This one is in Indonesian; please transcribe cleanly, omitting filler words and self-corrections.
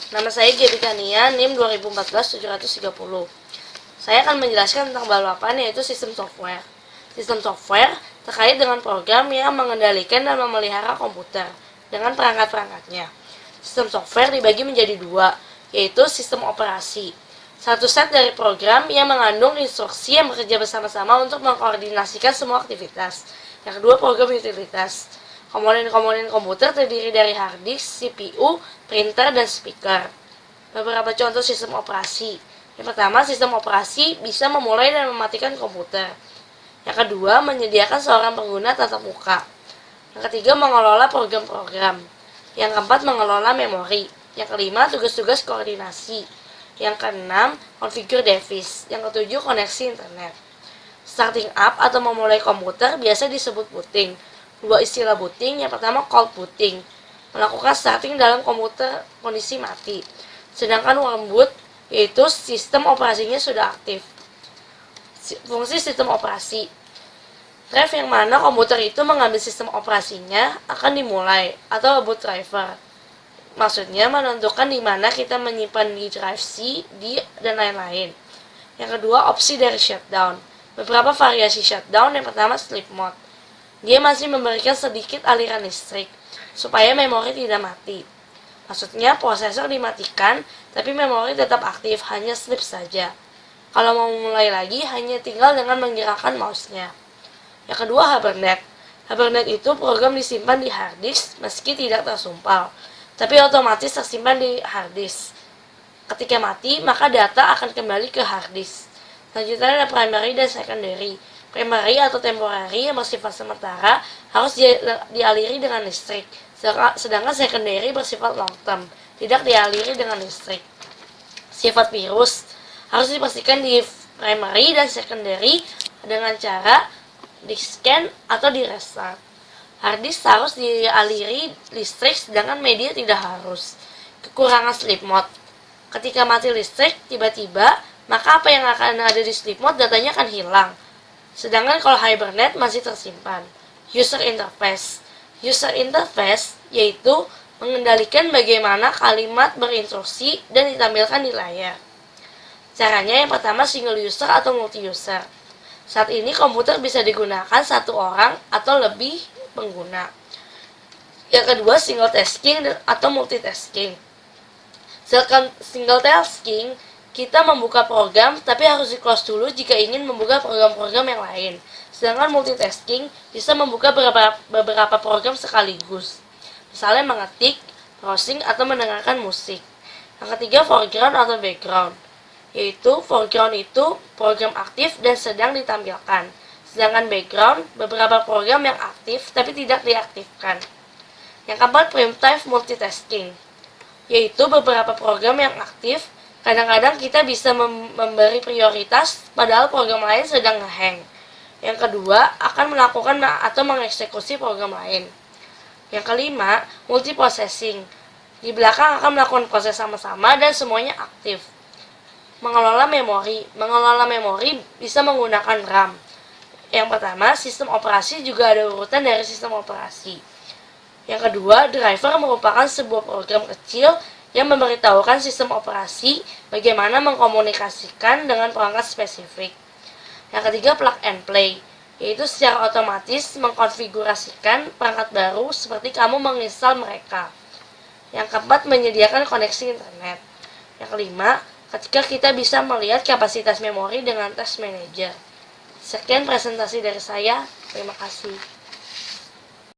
Nama saya Gaby Kania, NIM 2014-730. Saya akan menjelaskan tentang balapan, yaitu sistem software. Sistem software terkait dengan program yang mengendalikan dan memelihara komputer dengan perangkat-perangkatnya. Sistem software dibagi menjadi dua, yaitu sistem operasi. Satu set dari program yang mengandung instruksi yang bekerja bersama-sama untuk mengkoordinasikan semua aktivitas. Yang kedua, program utilitas. Komponen-komponen komputer terdiri dari hard disk, CPU, printer, dan speaker. Beberapa contoh sistem operasi. Yang pertama, sistem operasi bisa memulai dan mematikan komputer. Yang kedua, menyediakan seorang pengguna tatap muka. Yang ketiga, mengelola program-program. Yang keempat, mengelola memori. Yang kelima, tugas-tugas koordinasi. Yang keenam, konfigur device. Yang ketujuh, koneksi internet. Starting up atau memulai komputer biasa disebut booting. Dua istilah booting, yang pertama cold booting, melakukan starting dalam komputer kondisi mati. Sedangkan warm boot, yaitu sistem operasinya sudah aktif. Fungsi sistem operasi. Drive yang mana komputer itu mengambil sistem operasinya akan dimulai, atau boot driver. Maksudnya menentukan di mana kita menyimpan di drive C, D, dan lain-lain. Yang kedua, opsi dari shutdown. Beberapa variasi shutdown, yang pertama sleep mode. Dia masih memberikan sedikit aliran listrik, supaya memori tidak mati. Maksudnya prosesor dimatikan, tapi memori tetap aktif, hanya sleep saja. Kalau mau mulai lagi, hanya tinggal dengan menggerakkan mouse-nya. Yang kedua, Hibernate. Hibernate itu program disimpan di hard disk meski tidak tersumpal, tapi otomatis tersimpan di hard disk. Ketika mati, maka data akan kembali ke hard disk. Selanjutnya ada primary dan secondary. Primary atau temporary yang bersifat sementara harus dialiri dengan listrik, sedangkan secondary bersifat long term, tidak dialiri dengan listrik. Sifat virus harus dipastikan di primary dan secondary dengan cara di-scan atau di-restart. Hard disk harus dialiri listrik, sedangkan media tidak harus. Kekurangan sleep mode. Ketika mati listrik tiba-tiba, maka apa yang akan ada di sleep mode datanya akan hilang. Sedangkan kalau Hibernate masih tersimpan. User interface. User interface yaitu mengendalikan bagaimana kalimat berinstruksi dan ditampilkan di layar. Caranya yang pertama single user atau multi user. Saat ini komputer bisa digunakan satu orang atau lebih pengguna. Yang kedua single tasking atau multitasking. Single tasking, kita membuka program, tapi harus di-close dulu jika ingin membuka program-program yang lain. Sedangkan multitasking bisa membuka beberapa program sekaligus. Misalnya mengetik, browsing, atau mendengarkan musik. Yang ketiga, foreground atau background. Yaitu, foreground itu program aktif dan sedang ditampilkan. Sedangkan background, beberapa program yang aktif tapi tidak diaktifkan. Yang keempat, primitive multitasking. Yaitu beberapa program yang aktif. Kadang-kadang kita bisa memberi prioritas padahal program lain sedang nge-hang. Yang kedua, akan melakukan atau mengeksekusi program lain. Yang kelima, multiprocessing. Di belakang akan melakukan proses sama-sama dan semuanya aktif. Mengelola memori. Mengelola memori bisa menggunakan RAM. Yang pertama, sistem operasi juga ada urutan dari sistem operasi. Yang kedua, driver merupakan sebuah program kecil yang memberitahukan sistem operasi bagaimana mengkomunikasikan dengan perangkat spesifik. Yang ketiga, plug and play, yaitu secara otomatis mengkonfigurasikan perangkat baru seperti kamu menginstal mereka. Yang keempat, menyediakan koneksi internet. Yang kelima, ketika kita bisa melihat kapasitas memori dengan task manager. Sekian presentasi dari saya, terima kasih.